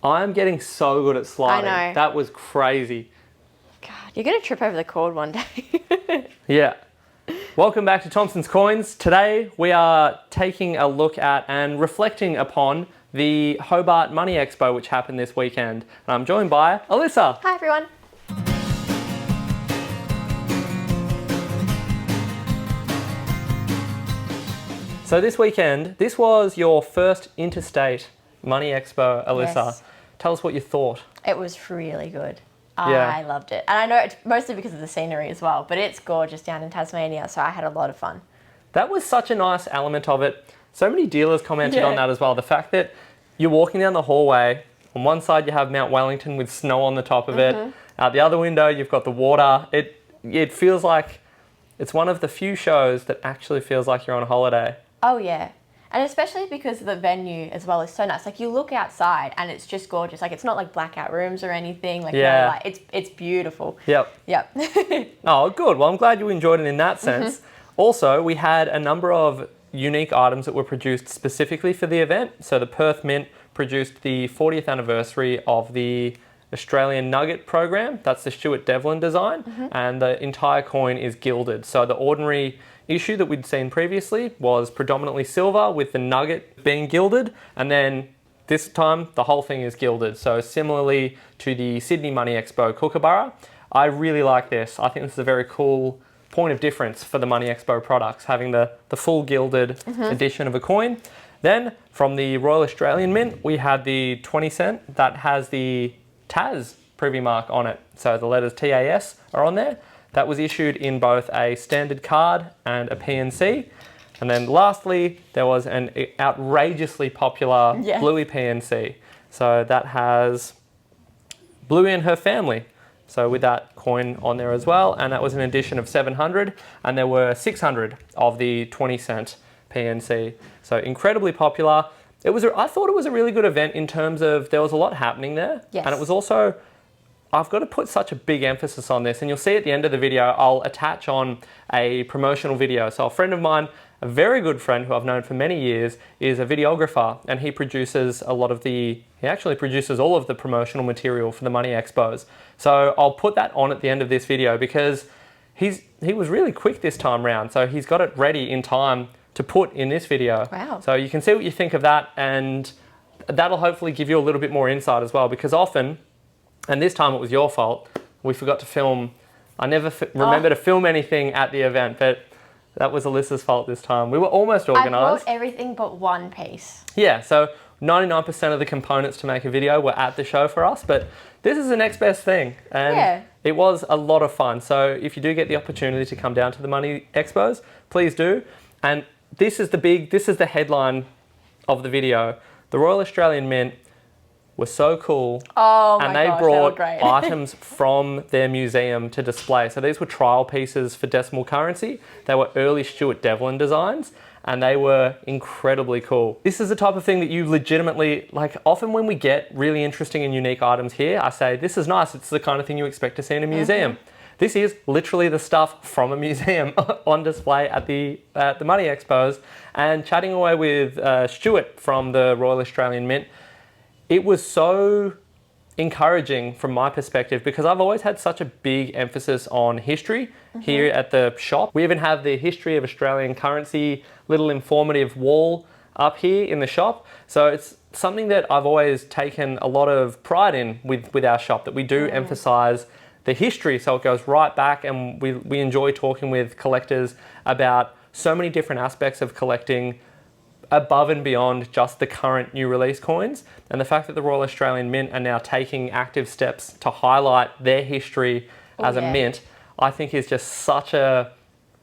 I'm getting so good at sliding. I know. That was crazy. God, you're going to trip over the cord one day. Yeah. Welcome back to Thompson's Coins. Today we are taking a look at and reflecting upon the Hobart Money Expo, which happened this weekend. And I'm joined by Alyssa. Hi, everyone. So this weekend, this was your first interstate Money Expo, Alyssa. Yes. Tell us what you thought. It was really good. Yeah. I loved it. And I know it's mostly because of the scenery as well, but it's gorgeous down in Tasmania, so I had a lot of fun. That was such a nice element of it. So many dealers commented on that as well. The fact that you're walking down the hallway, on one side you have Mount Wellington with snow on the top of it. Out the other window you've got the water. It feels like it's one of the few shows that actually feels like you're on holiday. Oh, yeah. And especially because the venue as well is so nice. Like, you look outside and it's just gorgeous. Like, it's not like blackout rooms or anything. Like, Yeah. no, like, it's beautiful. Yep. Yep. Oh, good. Well, I'm glad you enjoyed it in that sense. Also, we had a number of unique items that were produced specifically for the event. So the Perth Mint produced the 40th anniversary of the Australian Nugget program. That's the Stuart Devlin design. And the entire coin is gilded. So the ordinary issue that we'd seen previously was predominantly silver with the nugget being gilded, and then this time the whole thing is gilded. So similarly to the Sydney Money Expo Kookaburra, I really like this. I think this is a very cool point of difference for the Money Expo products, having the full gilded edition of a coin. Then from the Royal Australian Mint, we had the 20 cent that has the TAS privy mark on it. So the letters TAS are on there. That was issued in both a standard card and a PNC. And then lastly, there was an outrageously popular Bluey PNC. So that has Bluey and her family. So with that coin on there as well. And that was an edition of 700. And there were 600 of the 20 cent PNC. So incredibly popular. I thought it was a really good event in terms of there was a lot happening there. Yes. And it was also, I've got to put such a big emphasis on this, and you'll see at the end of the video, I'll attach on a promotional video. So a friend of mine, a very good friend who I've known for many years, is a videographer, and he actually produces all of the promotional material for the Money Expos. So I'll put that on at the end of this video because he was really quick this time round. So he's got it ready in time to put in this video. Wow. So you can see what you think of that, and that'll hopefully give you a little bit more insight as well, because often, and this time it was your fault, we forgot to film. I never remember to film anything at the event, but that was Alyssa's fault this time. We were almost organised. I brought everything but one piece. Yeah, so 99% of the components to make a video were at the show for us, but this is the next best thing. And it was a lot of fun. So if you do get the opportunity to come down to the Money Expos, please do. And this is the headline of the video. The Royal Australian Mint were so cool. Oh my and they gosh, brought they were great. items from their museum to display. So these were trial pieces for decimal currency. They were early Stuart Devlin designs, and they were incredibly cool. This is the type of thing that you legitimately, like, often when we get really interesting and unique items here, I say, this is nice. It's the kind of thing you expect to see in a museum. This is literally the stuff from a museum on display at the Money Expos. And chatting away with Stuart from the Royal Australian Mint, it was so encouraging from my perspective because I've always had such a big emphasis on history here at the shop. We even have the history of Australian currency, little informative wall up here in the shop. So it's something that I've always taken a lot of pride in with our shop, that we do emphasize the history, so it goes right back, and we enjoy talking with collectors about so many different aspects of collecting above and beyond just the current new release coins. And the fact that the Royal Australian Mint are now taking active steps to highlight their history as a mint, I think is just such a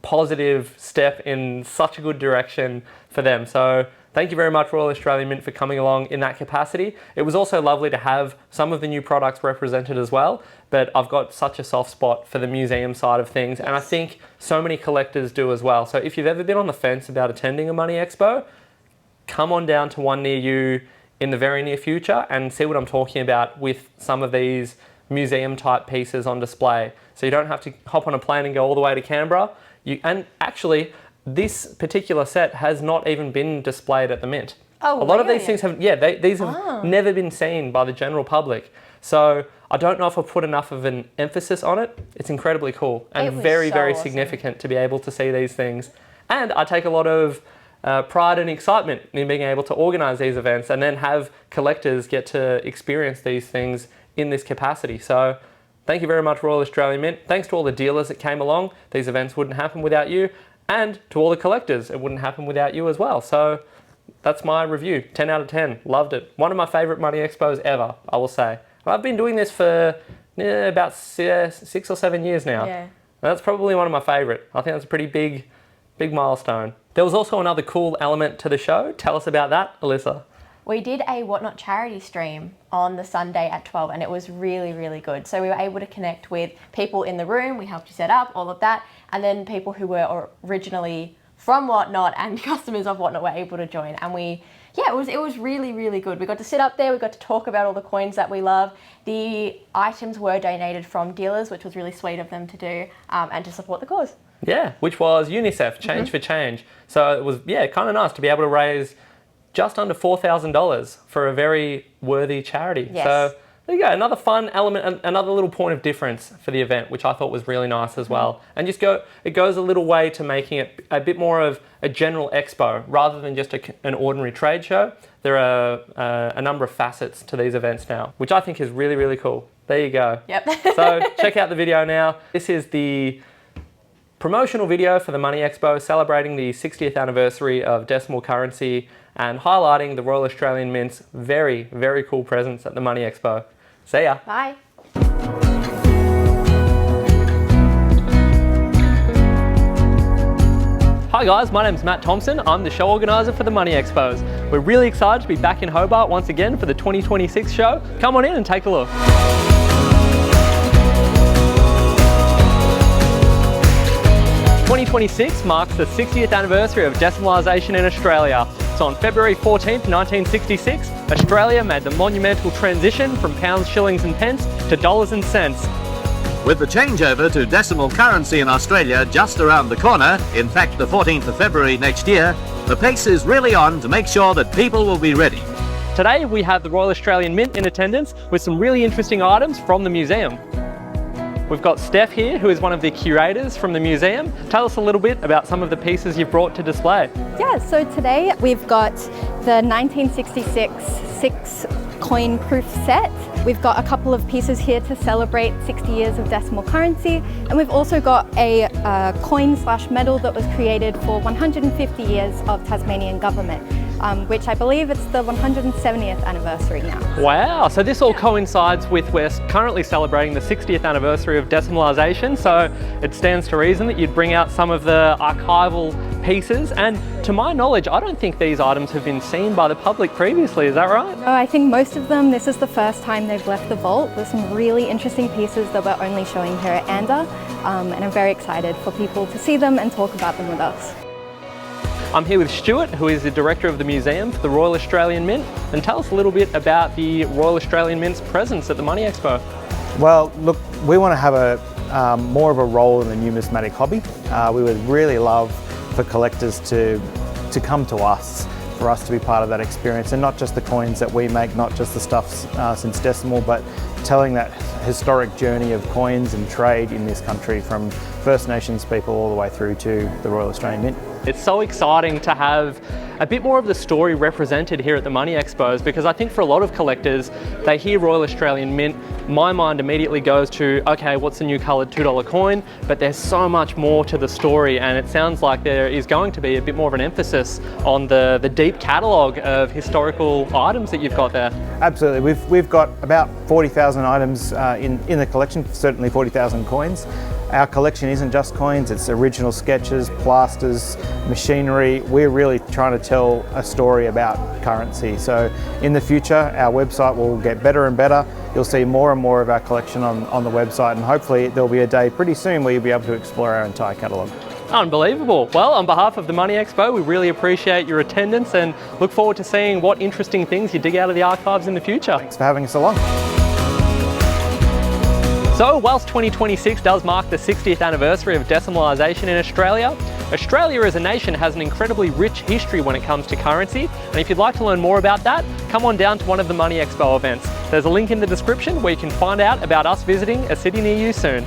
positive step in such a good direction for them. So thank you very much, Royal Australian Mint, for coming along in that capacity. It was also lovely to have some of the new products represented as well, but I've got such a soft spot for the museum side of things, and I think so many collectors do as well. So if you've ever been on the fence about attending a Money Expo, come on down to one near you in the very near future and see what I'm talking about with some of these museum type pieces on display. So you don't have to hop on a plane and go all the way to Canberra. And actually, this particular set has not even been displayed at the Mint. Oh, A lot of really? these things have, these have never been seen by the general public. So I don't know if I've put enough of an emphasis on it. It's incredibly cool and It was very, so very awesome. significant to be able to see these things. And I take a lot of pride and excitement in being able to organise these events and then have collectors get to experience these things in this capacity. So thank you very much, Royal Australian Mint. Thanks to all the dealers that came along. These events wouldn't happen without you. And to all the collectors, it wouldn't happen without you as well. So that's my review. 10 out of 10. Loved it. One of my favourite money expos ever, I will say. I've been doing this for about 6 or 7 years now. Yeah. That's probably one of my favourite. I think that's a pretty big milestone. There was also another cool element to the show. Tell us about that, Alyssa. We did a Whatnot charity stream on the Sunday at 12 and it was really, really good. So we were able to connect with people in the room, we helped you set up, all of that, and then people who were originally from Whatnot and customers of Whatnot were able to join. And it was really, really good. We got to sit up there, we got to talk about all the coins that we love. The items were donated from dealers, which was really sweet of them to do, and to support the cause. Yeah, which was UNICEF, Change for Change. So it was, kind of nice to be able to raise just under $4,000 for a very worthy charity. Yes. So there you go, another fun element, another little point of difference for the event, which I thought was really nice as well. And it goes a little way to making it a bit more of a general expo rather than just an ordinary trade show. There are a number of facets to these events now, which I think is really, really cool. There you go. Yep. So check out the video now. This is the promotional video for the Money Expo celebrating the 60th anniversary of decimal currency and highlighting the Royal Australian Mint's very, very cool presence at the Money Expo. See ya. Bye. Hi guys, my name's Matt Thompson. I'm the show organiser for the Money Expos. We're really excited to be back in Hobart once again for the 2026 show. Come on in and take a look. 2026 marks the 60th anniversary of decimalisation in Australia. So on February 14th, 1966, Australia made the monumental transition from pounds, shillings and pence to dollars and cents. With the changeover to decimal currency in Australia just around the corner, in fact the 14th of February next year, the pace is really on to make sure that people will be ready. Today we have the Royal Australian Mint in attendance with some really interesting items from the museum. We've got Steph here, who is one of the curators from the museum. Tell us a little bit about some of the pieces you've brought to display. Yeah, so today we've got the 1966 6 coin proof set. We've got a couple of pieces here to celebrate 60 years of decimal currency, and we've also got a coin/medal that was created for 150 years of Tasmanian government, which I believe it's the 170th anniversary now. Wow, so this all coincides with we're currently celebrating the 60th anniversary of decimalisation, so it stands to reason that you'd bring out some of the archival pieces, and to my knowledge, I don't think these items have been seen by the public previously, is that right? No, I think most of them, this is the first time they've left the vault. There's some really interesting pieces that we're only showing here at ANDA, and I'm very excited for people to see them and talk about them with us. I'm here with Stuart, who is the director of the museum for the Royal Australian Mint, and tell us a little bit about the Royal Australian Mint's presence at the Money Expo. Well, look, we want to have a more of a role in the numismatic hobby. We would really love for collectors to come to us, for us to be part of that experience, and not just the coins that we make, not just the stuff since decimal, but telling that historic journey of coins and trade in this country from First Nations people all the way through to the Royal Australian Mint. It's so exciting to have a bit more of the story represented here at the Money Expos, because I think for a lot of collectors, they hear Royal Australian Mint, my mind immediately goes to, okay, what's the new coloured $2 coin? But there's so much more to the story, and it sounds like there is going to be a bit more of an emphasis on the deep catalogue of historical items that you've got there. Absolutely, we've got about 40,000 items in the collection, certainly 40,000 coins. Our collection isn't just coins, it's original sketches, plasters, machinery. We're really trying to tell a story about currency. So in the future, our website will get better and better. You'll see more and more of our collection on the website, and hopefully there'll be a day pretty soon where you'll be able to explore our entire catalogue. Unbelievable. Well, on behalf of the Money Expo, we really appreciate your attendance and look forward to seeing what interesting things you dig out of the archives in the future. Thanks for having us along. So, whilst 2026 does mark the 60th anniversary of decimalisation in Australia, Australia as a nation has an incredibly rich history when it comes to currency, and if you'd like to learn more about that, come on down to one of the Money Expo events. There's a link in the description where you can find out about us visiting a city near you soon.